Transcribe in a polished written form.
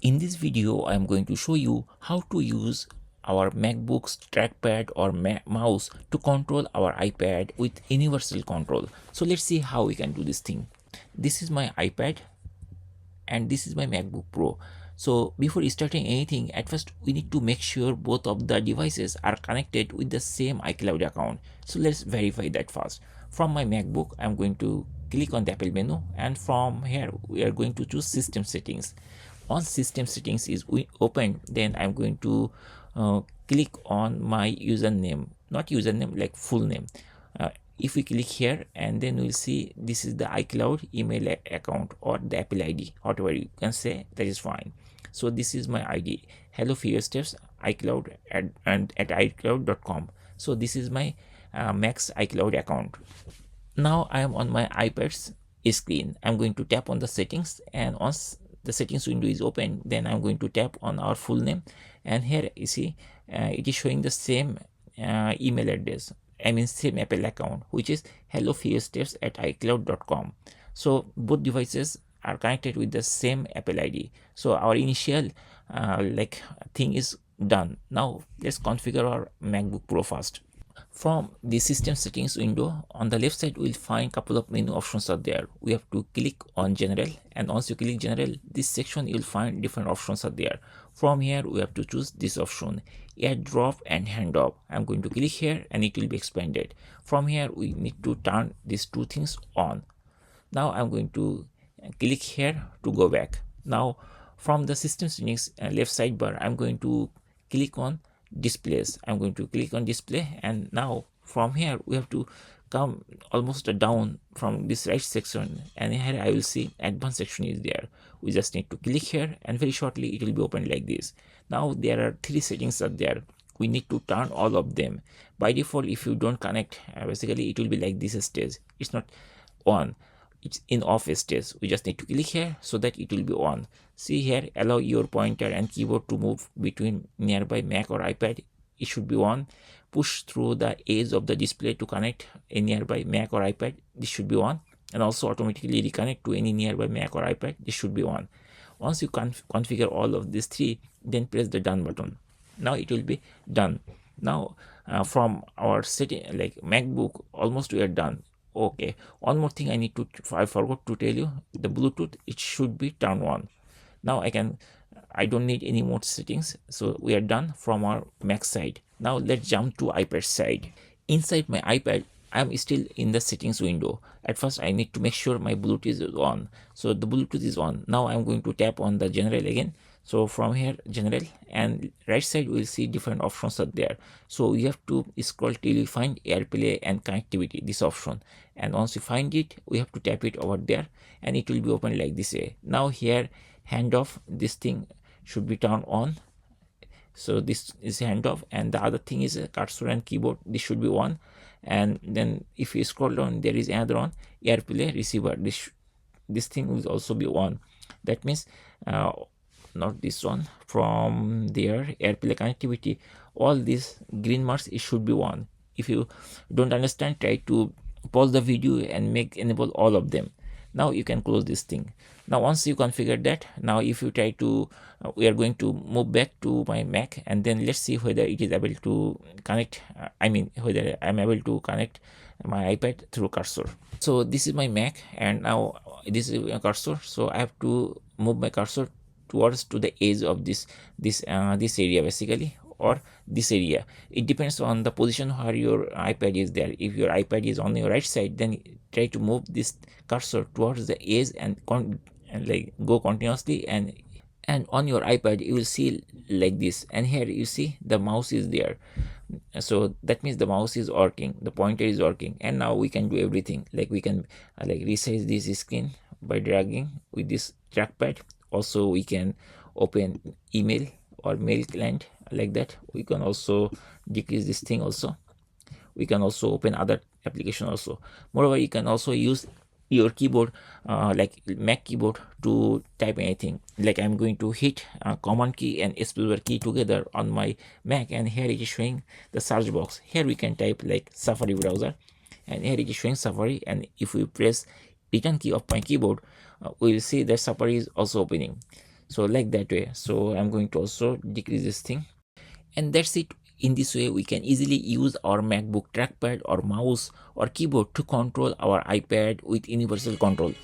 In this video, I am going to show you how to use our MacBook's trackpad or mouse to control our iPad with universal control. So let's see how we can do this thing. This is my iPad and this is my MacBook Pro. So before starting anything, at first we need to make sure both of the devices are connected with the same iCloud account. So let's verify that first. From my MacBook, I'm going to click on the Apple menu, and from here we are going to choose System Settings. Once System Settings is opened, then I'm going to click on my username, not username, like full name. If we click here, and then we'll see this is the iCloud email account or the Apple ID, whatever you can say, that is fine. So this is my ID, hello FewSteps iCloud at iCloud.com. So this is my Mac's iCloud account. Now I am on my iPad's screen. I'm going to tap on the settings, and once the settings window is open, then I'm going to tap on our full name, and here you see it is showing the same email address, I mean same Apple account, which is hello FewSteps at iCloud.com. So both devices are connected with the same Apple ID. So our initial thing is done. Now let's configure our MacBook Pro first. From the system settings window, on the left side we'll find couple of menu options are there. We have to click on general, and once you click general, this section you'll find different options are there. From here we have to choose this option, airdrop and handoff. I'm going to click here and it will be expanded. From here we need to turn these two things on. Now I'm going to click here to go back. Now from the system settings left sidebar, I'm going to click on displays. I'm going to click on display, and now from here we have to come almost down from this right section, and here I will see advanced section is there. We just need to click here, and very shortly it will be opened like this. Now there are three settings are there. We need to turn all of them. By default, if you don't connect, basically it will be like this stage. It's not on, it's in off stage. We just need to click here so that it will be on. See here, allow your pointer and keyboard to move between nearby Mac or iPad. It should be on. Push through the edge of the display to connect a nearby Mac or iPad. This should be on. And also automatically reconnect to any nearby Mac or iPad. This should be on. Once you configure all of these three, then press the done button. Now it will be done. Now from our setting, like MacBook, almost we are done. Okay, one more thing I forgot to tell you, the Bluetooth, it should be turned on. Now I don't need any more settings, so we are done from our Mac side. Now let's jump to iPad side. Inside my iPad, I'm still in the settings window. At first I need to make sure my Bluetooth is on. So the Bluetooth is on. Now I'm going to tap on the general again. So from here, general, and right side we'll see different options are there. So you have to scroll till you find AirPlay and connectivity, this option, and once you find it, we have to tap it over there, and it will be open like this way. Now here, handoff, this thing should be turned on. So this is handoff, and the other thing is cursor and keyboard. This should be on. And then if you scroll down, there is another one, AirPlay receiver. This thing will also be on. That means not this one, from there, AirPlay connectivity, all these green marks, it should be on. If you don't understand, try to pause the video and enable all of them. Now you can close this thing. Now once you configure that, now if you try to we are going to move back to my Mac, and then let's see whether it is able to connect, whether I'm able to connect my iPad through cursor. So this is my Mac, and now this is a cursor, so I have to move my cursor towards to the edge of this area basically, or this area. It depends on the position where your iPad is there. If your iPad is on your right side, then try to move this cursor towards the edge and like go continuously, and on your iPad you will see like this, and here you see the mouse is there. So that means the mouse is working, the pointer is working, and now we can do everything. Like we can resize this screen by dragging with this trackpad. Also we can open email or mail client like that. We can also decrease this thing also. We can also open other application also. Moreover, you can also use your keyboard like Mac keyboard to type anything. Like I'm going to hit command key and spacebar key together on my Mac, and here it is showing the search box. Here we can type like Safari browser, and here it is showing Safari, and if we press return key of my keyboard, we will see that Safari is also opening. so like that way. So I'm going to also decrease this thing, and that's it. In this way we can easily use our MacBook trackpad or mouse or keyboard to control our iPad with universal control.